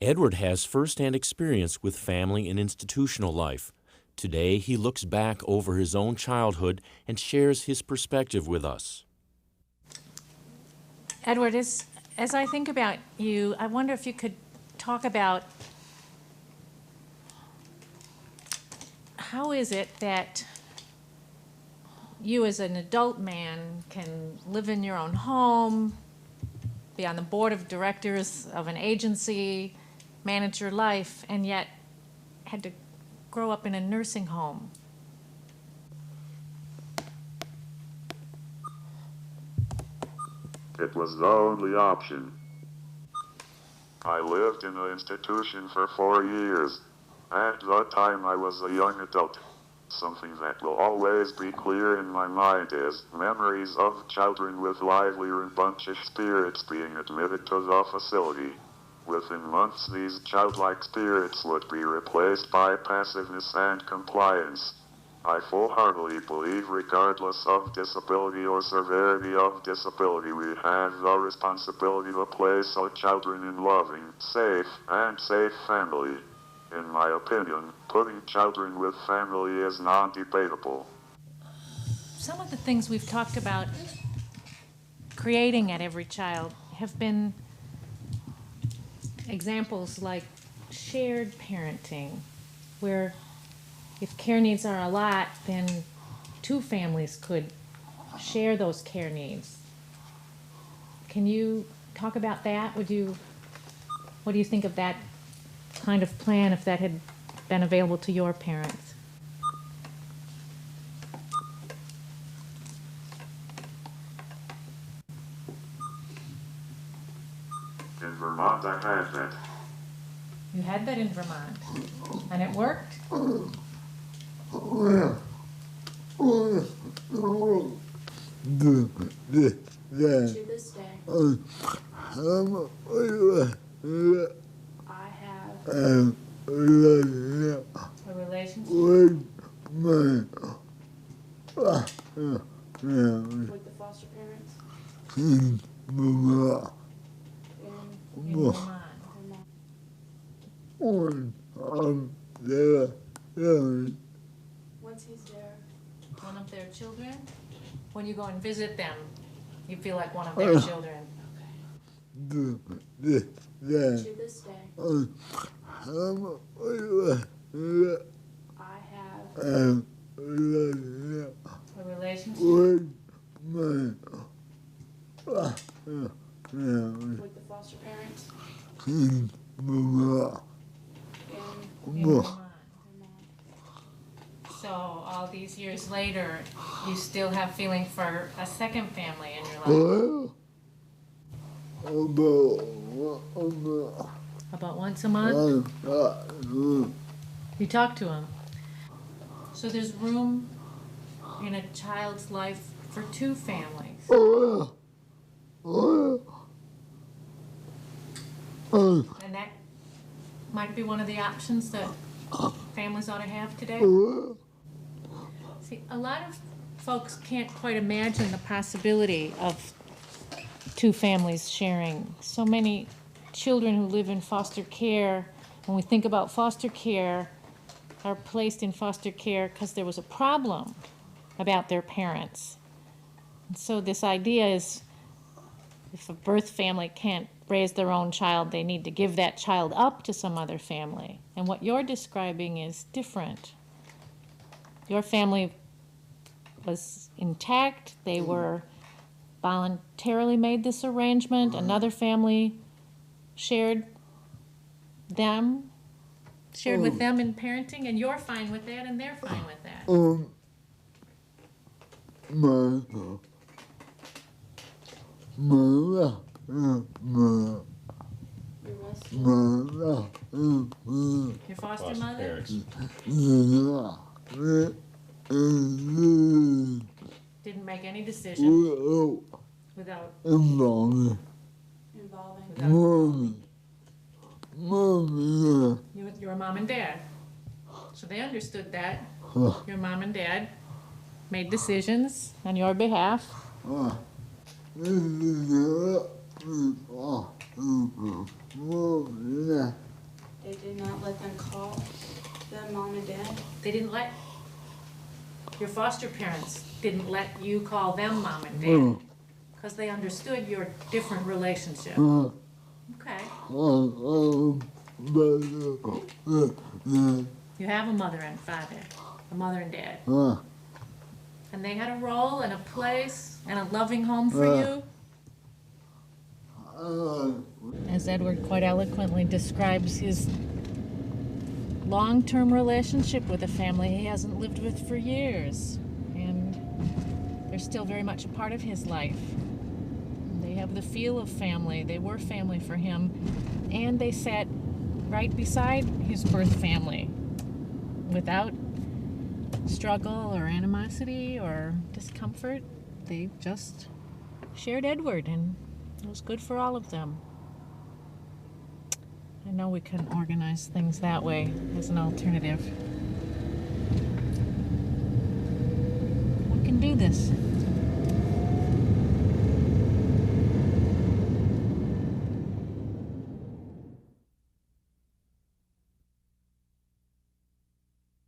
Edward has first-hand experience with family and institutional life. Today, he looks back over his own childhood and shares his perspective with us. Edward, as I think about you, I wonder if you could talk about how is it that you as an adult man can live in your own home, be on the board of directors of an agency, manage your life, and yet had to grow up in a nursing home? It was the only option. I lived in the institution for 4 years. At the time I was a young adult. Something that will always be clear in my mind is memories of children with lively rambunctious spirits being admitted to the facility. Within months, these childlike spirits would be replaced by passiveness and compliance. I full-heartedly believe, regardless of disability or severity of disability, we have the responsibility to place our children in loving, safe family. In my opinion, putting children with family is non-debatable. Some of the things we've talked about creating at Every Child have been examples like shared parenting, where if care needs are a lot, then two families could share those care needs. Can you talk about that? What do you think of that kind of plan if that had been available to your parents? In Vermont, I had that. You had that in Vermont, and it worked? To this day, I have A relationship? with the foster parents In in Vermont. once he's there. One of their children? When you go and visit them, you feel like one of their children. To this day, I have A relationship? with the foster parents In Vermont. So all these years later, you still have feeling for a second family in your life? About once a month? You talk to him. So there's room in a child's life for two families. And that might be one of the options that families ought to have today. See, a lot of folks can't quite imagine the possibility of two families sharing. So many children who live in foster care, when we think about foster care, are placed in foster care because there was a problem about their parents. And so this idea is, if a birth family can't raise their own child, they need to give that child up to some other family. And what you're describing is different. Your family was intact. They were voluntarily made this arrangement. Another family shared with them in parenting, and you're fine with that, and they're fine with that. Your foster mother didn't make any decision without involving your mom and dad. So they understood that. Your mom and dad made decisions on your behalf. They did not let them call them mom and dad. They didn't let, your foster parents didn't let you call them mom and dad because they understood your different relationship. Okay. You have a mother and father, a mother and dad. And they had a role and a place and a loving home for you. As Edward quite eloquently describes his long-term relationship with a family he hasn't lived with for years. And they're still very much a part of his life. They have the feel of family. They were family for him. And they sat right beside his birth family without struggle or animosity or discomfort. They just shared Edward, and it was good for all of them. I know we can organize things that way as an alternative. We can do this.